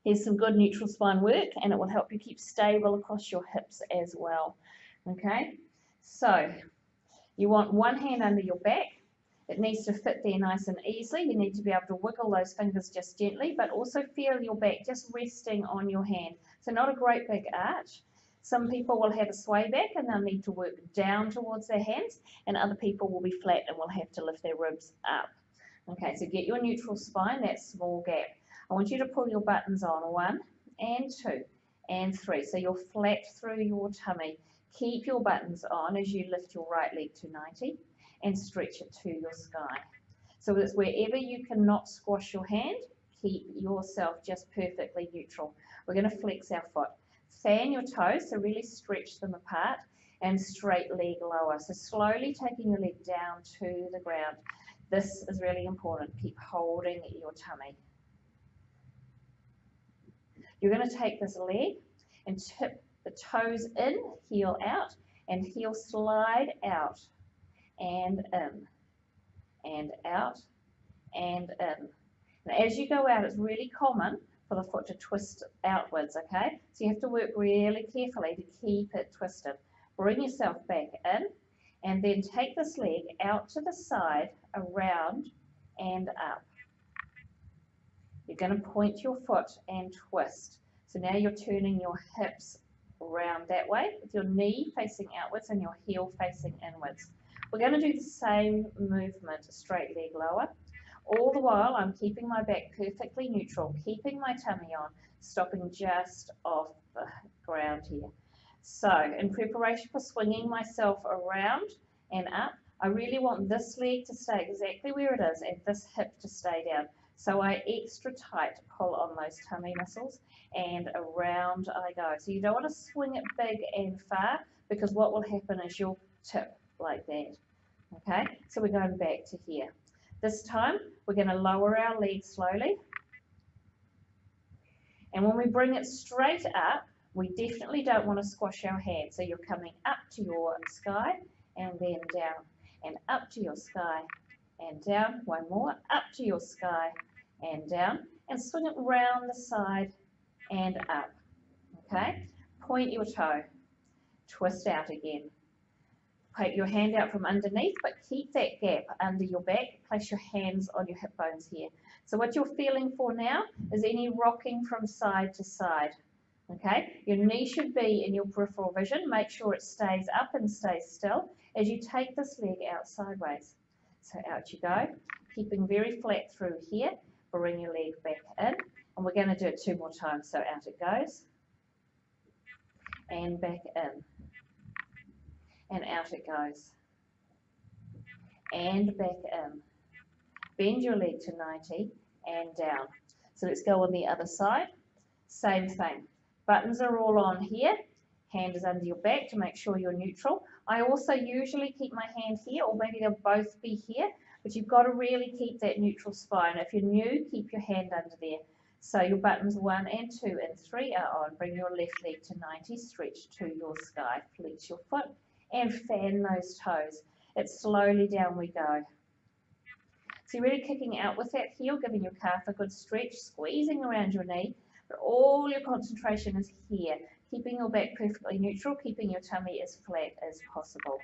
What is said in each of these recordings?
Here's some good neutral spine work, and it will help you keep stable across your hips as well. Okay, so you want one hand under your back. It needs to fit there nice and easily. You need to be able to wiggle those fingers just gently, but also feel your back just resting on your hand. So not a great big arch. Some people will have a sway back and they'll need to work down towards their hands, and other people will be flat and will have to lift their ribs up. Okay, so get your neutral spine, that small gap. I want you to pull your buttons on 1 and 2 and 3. So you're flat through your tummy. Keep your buttons on as you lift your right leg to 90 and stretch it to your sky. So it's wherever you cannot squash your hand, keep yourself just perfectly neutral. We're going to flex our foot. Fan your toes, so really stretch them apart, and straight leg lower. So slowly taking your leg down to the ground. This is really important. Keep holding your tummy. You're going to take this leg and tip the toes in, heel out, and heel slide out and in, and out, and in. Now, as you go out, it's really common for the foot to twist outwards, okay? So you have to work really carefully to keep it twisted. Bring yourself back in, and then take this leg out to the side, around, and up. You're going to point your foot and twist. So now you're turning your hips around that way with your knee facing outwards and your heel facing inwards. We're going to do the same movement, straight leg lower. All the while I'm keeping my back perfectly neutral, keeping my tummy on, stopping just off the ground here. So in preparation for swinging myself around and up, I really want this leg to stay exactly where it is and this hip to stay down. So I extra tight pull on those tummy muscles and around I go. So you don't want to swing it big and far, because what will happen is you'll tip like that. Okay, so we're going back to here. This time we're going to lower our leg slowly. And when we bring it straight up, we definitely don't want to squash our hands. So you're coming up to your sky and then down, and up to your sky and down. One more, up to your sky and down, and swing it round the side and up. Okay, point your toe, twist out again. Take your hand out from underneath, but keep that gap under your back. Place your hands on your hip bones here. So what you're feeling for now is any rocking from side to side. Okay, your knee should be in your peripheral vision. Make sure it stays up and stays still as you take this leg out sideways. So out you go, keeping very flat through here. Bring your leg back in, and we're going to do it 2 more times. So out it goes, and back in, and out it goes, and back in. Bend your leg to 90 and down. So let's go on the other side. Same thing. Buttons are all on here. Hand is under your back to make sure you're neutral. I also usually keep my hand here, or maybe they'll both be here, but you've got to really keep that neutral spine. If you're new, keep your hand under there. So your buttons 1 and 2 and 3 are on. Bring your left leg to 90, stretch to your sky, flex your foot, and fan those toes. It's slowly down we go. So you're really kicking out with that heel, giving your calf a good stretch, squeezing around your knee, but all your concentration is here, keeping your back perfectly neutral, keeping your tummy as flat as possible.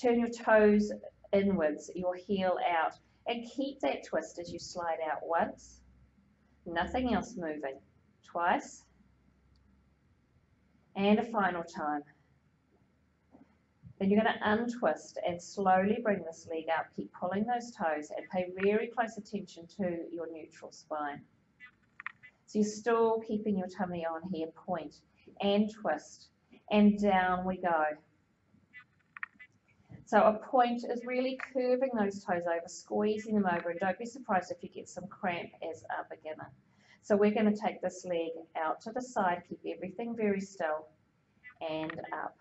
Turn your toes inwards, your heel out, and keep that twist as you slide out once. Nothing else moving. Twice. And a final time. Then you're going to untwist and slowly bring this leg up. Keep pulling those toes and pay very close attention to your neutral spine. So you're still keeping your tummy on here. Point and twist, and down we go. So a point is really curving those toes over, squeezing them over, and don't be surprised if you get some cramp as a beginner. So we're going to take this leg out to the side, keep everything very still, and up.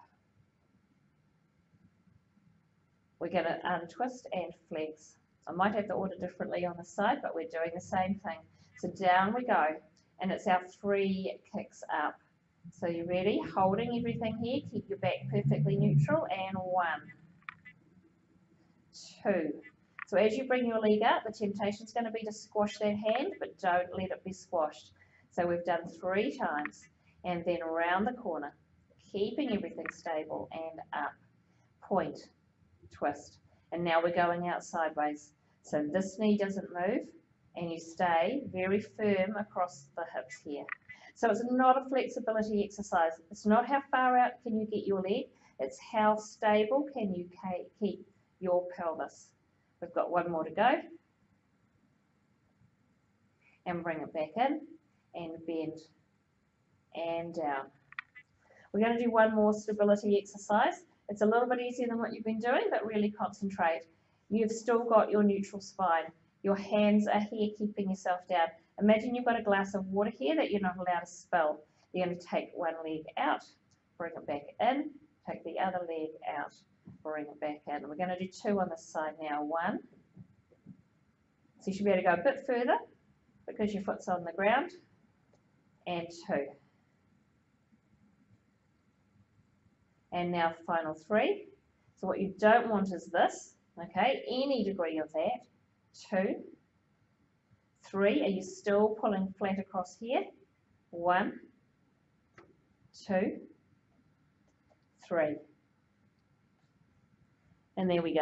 We're going to untwist and flex. I might have the order differently on the side, but we're doing the same thing. So down we go, and it's our 3 kicks up. So you ready? Holding everything here, keep your back perfectly neutral, and 1, 2. So as you bring your leg up, the temptation is going to be to squash that hand, but don't let it be squashed. So we've done 3 times, and then around the corner, keeping everything stable, and up, point, twist. And now we're going out sideways. So this knee doesn't move, and you stay very firm across the hips here. So it's not a flexibility exercise. It's not how far out can you get your leg, it's how stable can you keep your pelvis. We've got one more to go. And bring it back in, and bend, and down. We're going to do one more stability exercise. It's a little bit easier than what you've been doing, but really concentrate. You've still got your neutral spine. Your hands are here keeping yourself down. Imagine you've got a glass of water here that you're not allowed to spill. You're going to take one leg out, bring it back in, take the other leg out, bring it back in. We're going to do 2 on this side now. 1. So you should be able to go a bit further because your foot's on the ground. And 2. And now final 3. So what you don't want is this, okay, any degree of that. 2, 3, are you still pulling flat across here? 1, 2, 3. And there we go.